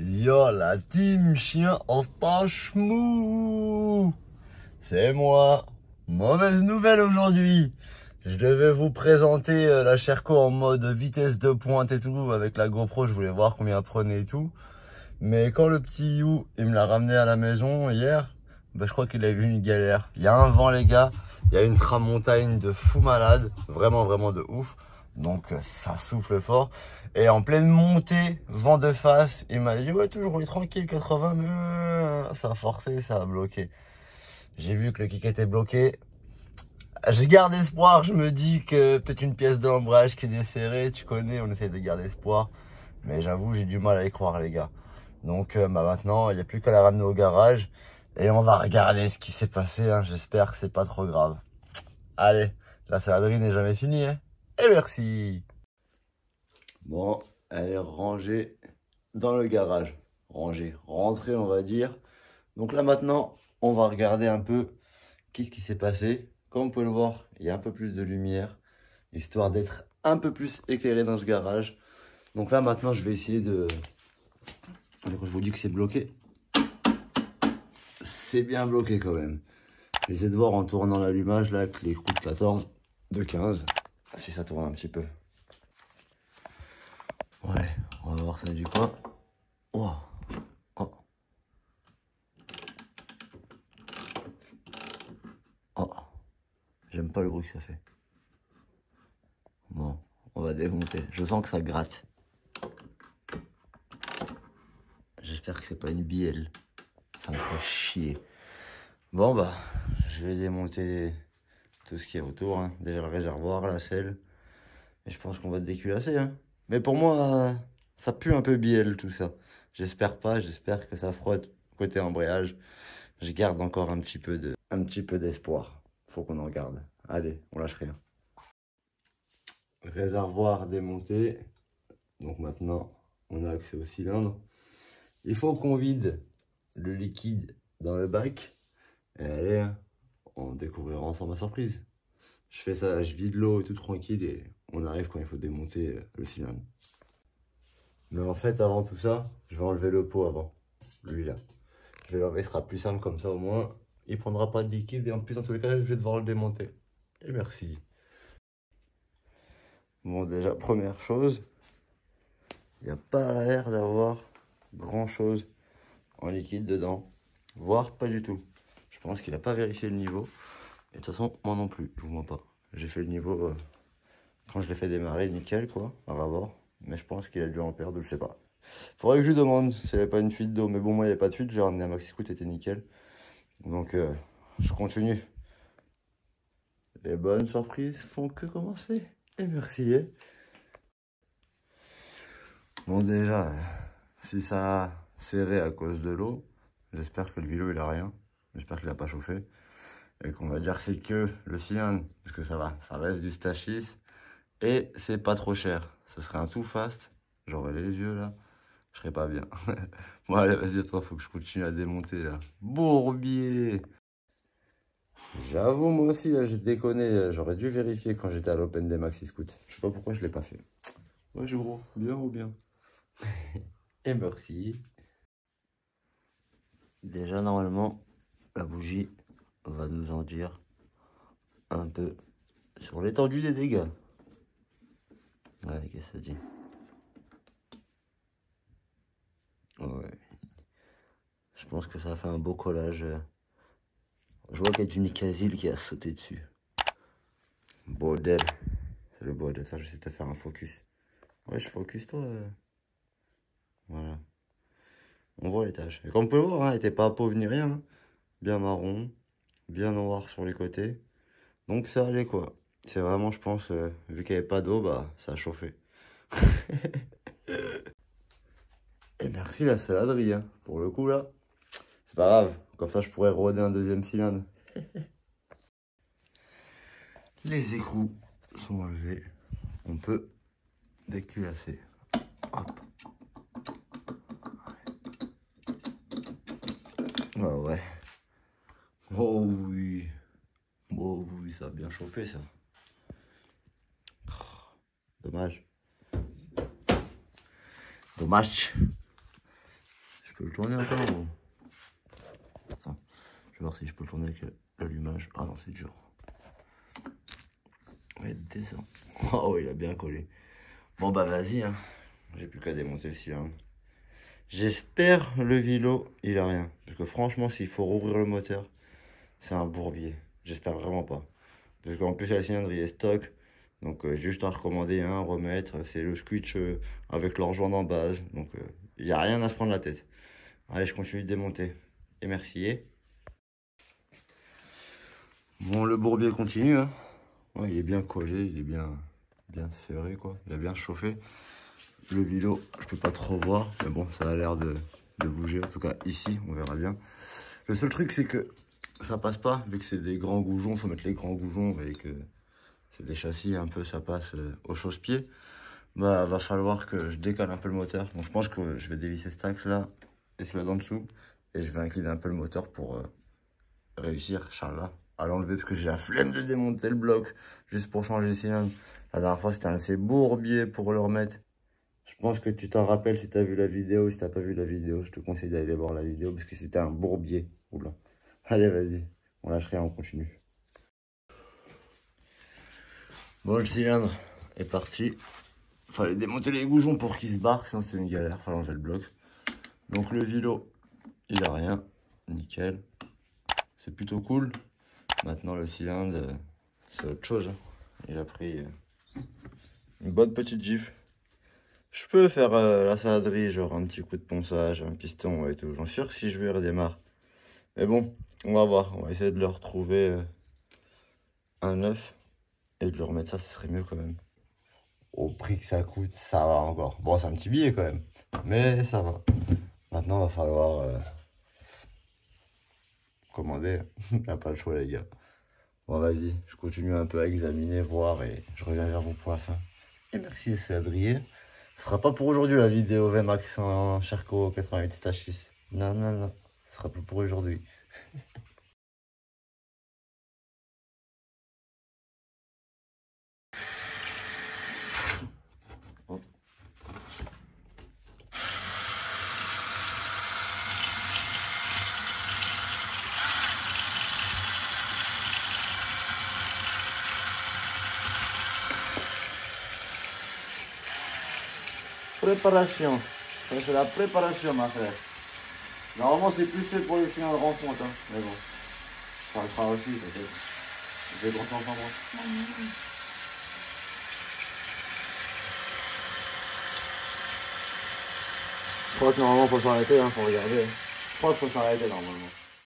Yo, la team chien en stage mou. C'est moi. Mauvaise nouvelle aujourd'hui. Je devais vous présenter la Sherco en mode vitesse de pointe et tout. Avec la GoPro, je voulais voir combien elle prenait et tout. Mais quand le petit You, il me l'a ramené à la maison hier, bah, je crois qu'il a eu une galère. Il y a un vent, les gars. Il y a une tramontagne de fou malade. Vraiment, vraiment de ouf. Donc ça souffle fort. Et en pleine montée, vent de face, il m'a dit ouais, toujours rouler tranquille, 80, mais ça a forcé, ça a bloqué. J'ai vu que le kick était bloqué. Je garde espoir, je me dis que peut-être une pièce de l'embrayage qui est desserrée, tu connais, on essaie de garder espoir. Mais j'avoue, j'ai du mal à y croire, les gars. Donc bah, maintenant, il n'y a plus qu'à la ramener au garage. Et on va regarder ce qui s'est passé, hein. J'espère que c'est pas trop grave. Allez, la saladerie n'est jamais finie, hein. Et merci. Bon, elle est rangée dans le garage. Rangée, rentrée, on va dire. Donc là maintenant, on va regarder un peu qu'est-ce qui s'est passé. Comme vous pouvez le voir, il y a un peu plus de lumière, histoire d'être un peu plus éclairé dans ce garage. Donc là maintenant, je vais essayer de... Donc, je vous dis que c'est bloqué. C'est bien bloqué quand même. Je vais essayer de voir en tournant l'allumage là que les coups de 14, de 15, si ça tourne un petit peu. Ouais, on va voir ça du quoi. Oh. Oh. Oh. J'aime pas le bruit que ça fait. Bon, on va démonter. Je sens que ça gratte. J'espère que c'est pas une bielle. Ça me ferait chier. Bon bah, je vais démonter tout ce qu'il y a autour, hein. Déjà le réservoir, la selle. Et je pense qu'on va déculasser, hein. Mais pour moi, ça pue un peu bielle tout ça. J'espère pas, j'espère que ça frotte côté embrayage. Je garde encore un petit peu d'espoir. Faut qu'on en garde. Allez, on lâche rien. Réservoir démonté. Donc maintenant, on a accès au cylindre. Il faut qu'on vide le liquide dans le bac. Et allez, on découvrira ensemble ma surprise. Je fais ça, je vide l'eau tout tranquille et on arrive quand il faut démonter le cylindre. Mais en fait, avant tout ça, je vais enlever le pot avant. Lui là. Je vais l'enlever, ce sera plus simple comme ça au moins. Il prendra pas de liquide et en plus, dans tous les cas, je vais devoir le démonter. Et merci. Bon, déjà, première chose, il n'y a pas l'air d'avoir grand chose en liquide dedans. Voire pas du tout. Je pense qu'il n'a pas vérifié le niveau. Et de toute façon, moi non plus, je vous mens pas. J'ai fait le niveau quand je l'ai fait démarrer, nickel quoi, à ravord. Mais je pense qu'il a dû en perdre, je sais pas. Faudrait que je lui demande s'il n'y avait pas une fuite d'eau. Mais bon, moi, il n'y avait pas de fuite, j'ai ramené un maxi-scoot, c'était nickel. Donc, je continue. Les bonnes surprises font que commencer. Et merci. Hein. Bon, déjà, si ça a serré à cause de l'eau, j'espère que le vélo, il a rien. J'espère qu'il n'a pas chauffé. Et qu'on va dire c'est que le cylindre, parce que ça va, ça reste du Stachys. Et c'est pas trop cher. Ça serait un Too Fast. J'aurais les yeux là. Je serais pas bien. Bon allez, vas-y, attends, faut que je continue à démonter là. Bourbier. J'avoue, moi aussi, là, j'ai déconné. J'aurais dû vérifier quand j'étais à l'Open des Maxi Scoot. Je sais pas pourquoi je l'ai pas fait. Ouais, gros, bien ou bien. Et merci. Déjà, normalement, la bougie va nous en dire un peu sur l'étendue des dégâts. Ouais, qu'est-ce que ça dit? Ouais. Je pense que ça a fait un beau collage. Je vois qu'il y a du Nicasil qui a sauté dessus. Bordel. C'est le bordel. Ça, j'essaie de te faire un focus. Ouais, je focus toi. Voilà. On voit les taches. Et comme vous pouvez voir, hein, elle n'était pas pauvre ni rien. Hein. Bien marron. Bien noir sur les côtés. Donc ça allait quoi. C'est vraiment, je pense, vu qu'il n'y avait pas d'eau, bah ça a chauffé. Et merci la saladerie, hein. Pour le coup là. C'est pas grave. Comme ça, je pourrais roder un deuxième cylindre. Les écrous sont enlevés. On peut déculasser. Hop. Ah ouais. Oh oui. Oh oui, ça a bien chauffé ça. Dommage. Dommage. peux le tourner encore ou... Attends, je vais voir si je peux le tourner avec l'allumage. Ah non, c'est dur. Ouais, descend. Oh, il a bien collé. Bon bah vas-y, hein. J'ai plus qu'à démonter le cylindre. J'espère le vélo, il a rien. Parce que franchement, s'il faut rouvrir le moteur, c'est un bourbier. J'espère vraiment pas. Parce qu'en plus, la cylindre, il est stock. Donc, juste à recommander un, remettre. C'est le switch avec leur joint en base. Donc, il n'y a rien à se prendre la tête. Allez, je continue de démonter. Et merci. Bon, le bourbier continue. Hein. Ouais, il est bien collé, il est bien serré, quoi. Il a bien chauffé. Le vélo, je peux pas trop voir. Mais bon, ça a l'air de bouger. En tout cas, ici, on verra bien. Le seul truc, c'est que ça passe pas. Vu que c'est des grands goujons, faut mettre les grands goujons et que c'est des châssis un peu, ça passe au chausse-pied. Bah, va falloir que je décale un peu le moteur. Donc, je pense que je vais dévisser cet axe-là et celui-là d'en dessous. Et je vais incliner un peu le moteur pour réussir, Inch'Allah, à l'enlever parce que j'ai la flemme de démonter le bloc juste pour changer le cylindre. La dernière fois, c'était un assez bourbier pour le remettre. Je pense que tu t'en rappelles si tu as vu la vidéo. Si tu n'as pas vu la vidéo, je te conseille d'aller voir la vidéo parce que c'était un bourbier. Oula. Allez, vas-y. On lâche rien, on continue. Bon, le cylindre est parti. Fallait démonter les goujons pour qu'il se barre, sinon c'était une galère. Fallait enlever le bloc. Donc le vélo, il a rien. Nickel. C'est plutôt cool. Maintenant, le cylindre, c'est autre chose. Il a pris une bonne petite gifle. Je peux faire la saladerie, genre un petit coup de ponçage, un piston et tout. J'en suis sûr que si je vais redémarre. Mais bon, on va voir. On va essayer de le retrouver un neuf et de le remettre ça, ce serait mieux quand même. Au prix que ça coûte, ça va encore. Bon, c'est un petit billet quand même, mais ça va. Maintenant, il va falloir commander. Il n'y a pas le choix, les gars. Bon, vas-y, je continue un peu à examiner, voir et je reviens vers vous pour la fin. Et merci, c'est Adrien. Ce sera pas pour aujourd'hui la vidéo VMAX en Sherco 88 stage 6. Non, non, non. Ce sera pas pour aujourd'hui. Oh. Préparation. C'est la préparation, ma frère. Normalement, c'est plus fait pour les cylindres en fonte, hein. Mais bon, ça le fera aussi, peut-être. Je vais confiance en moi. Je crois que normalement, faut s'arrêter, hein, faut regarder. Je crois qu'il faut s'arrêter, normalement.